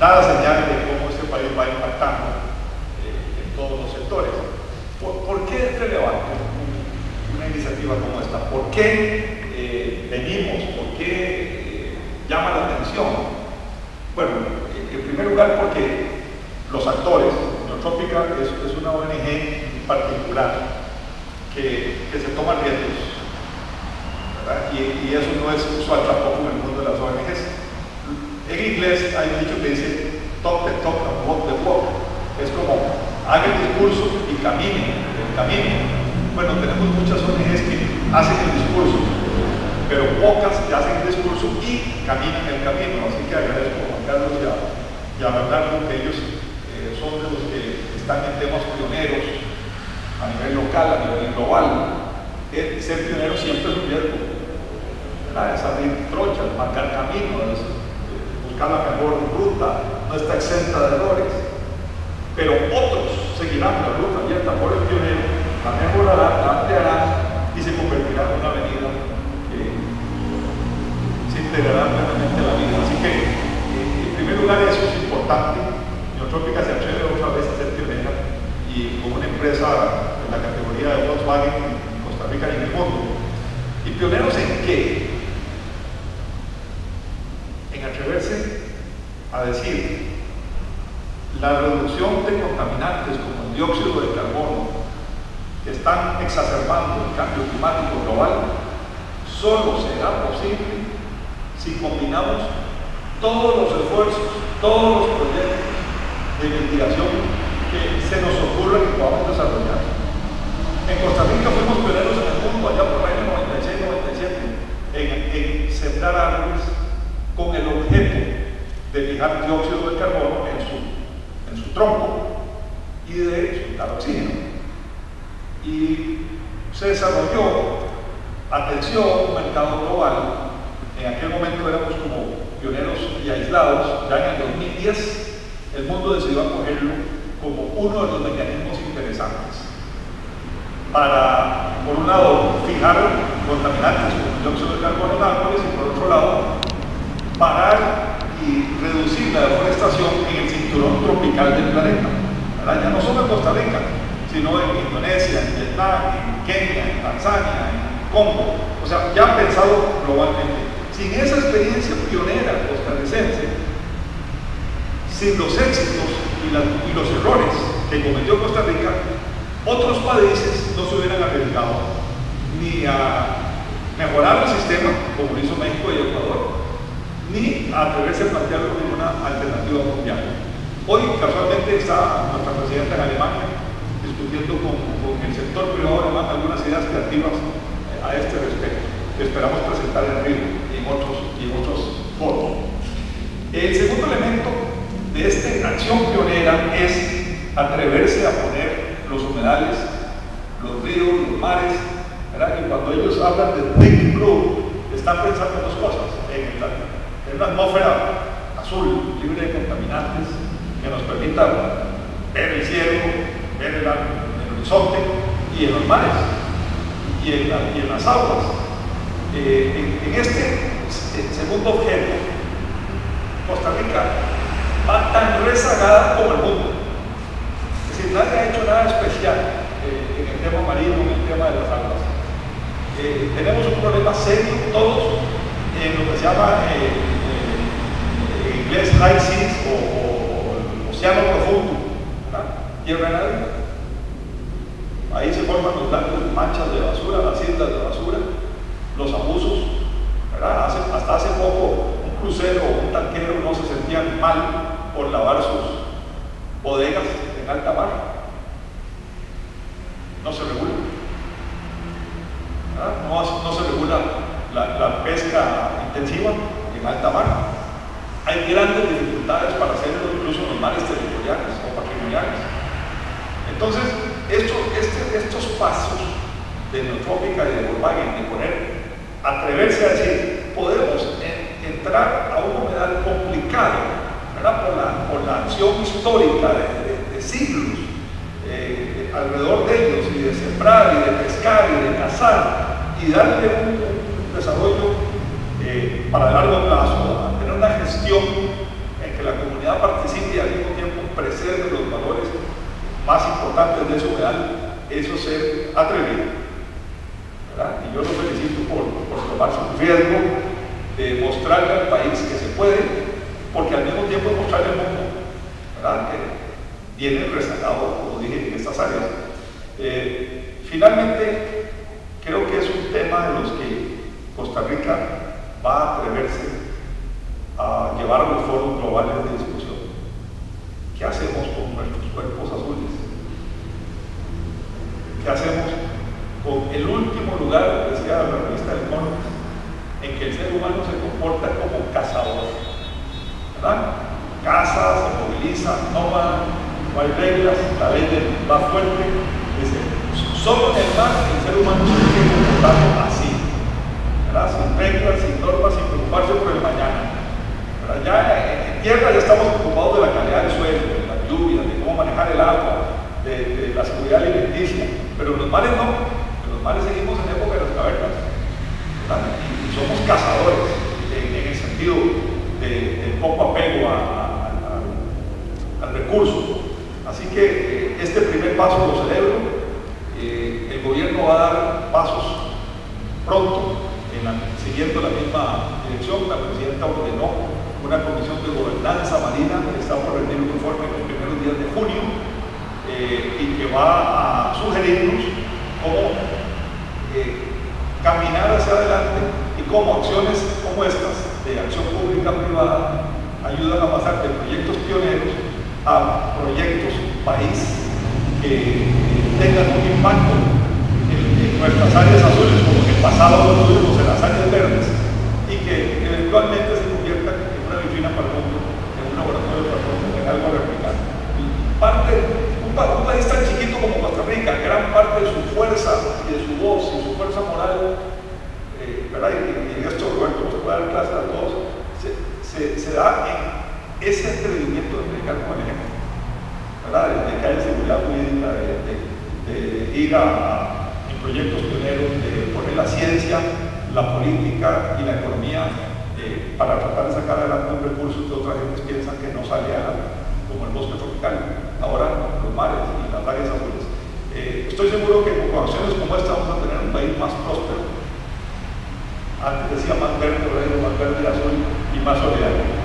da señales de cómo este país va impactando en todos los sectores. ¿Por qué es relevante una iniciativa como esta? ¿Por qué venimos? ¿Por qué llama la atención? Bueno, en primer lugar porque los actores, Neotrópica es una ONG particular que se toma riesgos, ¿verdad? Y eso no es usual tampoco en el mundo de las ONGs. En inglés hay un dicho que dice talk the talk and walk the walk. Es como haga el discurso y camine el camino. Bueno, tenemos muchas ONGs que hacen el discurso, pero pocas que hacen el discurso y caminan el camino. Así que agradezco a Juan Carlos y a Bernardo, que ellos son de los que están en temas pioneros a nivel local, a nivel global. Ser pionero siempre es un riesgo, ¿verdad? Es abrir trochas, marcar caminos, buscar la mejor ruta, no está exenta de errores. Pero otros seguirán la ruta abierta por el pionero, la mejorarán, la ampliarán y se convertirá en una avenida que se integrará plenamente en la vida. Así que, en primer lugar, eso es importante. Neotrópica se atreve otra vez a ser pionera y como una empresa en la categoría de Volkswagen en Costa Rica y en el mundo. ¿Y pioneros en qué? En atreverse a decir la reducción de contaminantes como el dióxido de carbono que están exacerbando el cambio climático global solo será posible si combinamos todos los esfuerzos, todos los proyectos de investigación que se nos ocurra que podamos desarrollar. En Costa Rica fuimos pioneros en el mundo allá por el año 96-97 en sembrar árboles con el objeto de fijar dióxido de carbono en su tronco y de soltar oxígeno. Y se desarrolló, atención, un mercado global. En aquel momento éramos como pioneros y aislados. Ya en el 2010 el mundo decidió acogerlo como uno de los mecanismos interesantes para, por un lado, fijar contaminantes como el dióxido de carbono en árboles y por otro lado, parar y reducir la deforestación en el cinturón tropical del planeta, ¿verdad? Ya no solo en Costa Rica, sino en Indonesia, en Vietnam, en Kenia, en Tanzania, en Congo. O sea, ya han pensado globalmente. Sin esa experiencia pionera costarricense, sin los éxitos y los errores que cometió Costa Rica, otros países no se hubieran arriesgado ni a mejorar el sistema, como lo hizo México y Ecuador, ni a atreverse a plantearlo como una alternativa mundial. Hoy, casualmente, está nuestra presidenta en Alemania discutiendo con el sector privado alemán algunas ideas creativas a este respecto, que esperamos presentar en Río y en otros foros. El segundo elemento de esta acción pionera es atreverse a poner los humedales, los ríos, los mares, ¿verdad? Y cuando ellos hablan de think blue, están pensando en dos cosas: en una atmósfera azul, libre de contaminantes, que nos permita ver el cielo, ver el horizonte, y en los mares, y en las aguas. En este segundo objeto, Costa Rica va tan rezagada como el mundo. Es decir, nadie ha hecho nada especial en el tema marino, en el tema de las aguas. Tenemos un problema serio todos en lo que se llama en inglés high seas o el océano profundo, ¿verdad? Tierra nadie. Ahí se forman los grandes manchas de basura, las islas de basura, los abusos, ¿verdad? Hasta hace poco un crucero o un tanquero no se sentían mal por lavar sus bodegas en alta mar. No se regula, ¿verdad? No se regula la pesca intensiva en alta mar. Hay grandes dificultades para hacerlo incluso en los mares territoriales o patrimoniales. Entonces, estos pasos de Neotrópica y de Volkswagen, de atreverse a decir, podemos entrar a un humedal complicado, ¿verdad? Por la acción histórica de siglos alrededor de ellos, y de sembrar, y de pescar, y de cazar, y darle un desarrollo para largo plazo, a tener una gestión en que la comunidad comunidad participe y al mismo tiempo preserve los valores más importantes de su real, eso es ser atrevido, ¿verdad? Y yo lo felicito por tomarse un riesgo de mostrarle al país que se puede, porque al mismo tiempo es mostrarle al mundo, ¿verdad?, que viene rezagado, como dije, en estas áreas. Finalmente, creo que es un tema de los que Costa Rica va a atreverse a llevar a los foros globales de discusión. ¿Qué hacemos con nuestros cuerpos azules? ¿Qué hacemos con el último lugar, decía la revista del Economist, en que el ser humano se comporta como cazador, ¿verdad? Caza, se moviliza, no hay reglas, la ley del más fuerte, dice, solo en el mar el ser humano se tiene que comportar así, ¿verdad? Sin reglas, sin normas, sin preocuparse por el mañana, ¿verdad? Ya en tierra ya estamos preocupados de la calidad del suelo, de la lluvia, de cómo manejar el agua, de la seguridad alimenticia, pero en los mares no, en los mares seguimos en época de las cavernas, ¿verdad? Y somos cazadores en el sentido de poco apego al recurso. Así que este primer paso lo celebro. El gobierno va a dar pasos pronto, siguiendo la misma dirección. La presidenta ordenó una comisión de gobernanza marina que está por rendir un informe en los primeros días de junio y que va a sugerirnos cómo caminar hacia adelante y cómo acciones como estas de acción pública privada ayudan a pasar de proyectos pioneros a proyectos país que tengan un impacto en nuestras áreas azules, como en el pasado lo tuvimos en las áreas verdes, y que eventualmente se conviertan en una vitrina para el mundo, en un laboratorio para el mundo, en algo a replicar. Un país tan chiquito como Costa Rica, gran parte de su fuerza y de su voz y su fuerza moral, ¿verdad? Y en esto Roberto nos puede dar clase a todos, se da en ese atrevimiento de predicar con el ejemplo, ¿verdad? De que haya seguridad jurídica, de ir en proyectos pioneros, de poner la ciencia, la política y la economía para tratar de sacar adelante un recurso que otras gentes piensan que no sale como el bosque tropical, ahora los mares y las áreas azules. Estoy seguro que con acciones como esta vamos a tener un país más próspero. Antes decía más verde y azul y más solidario.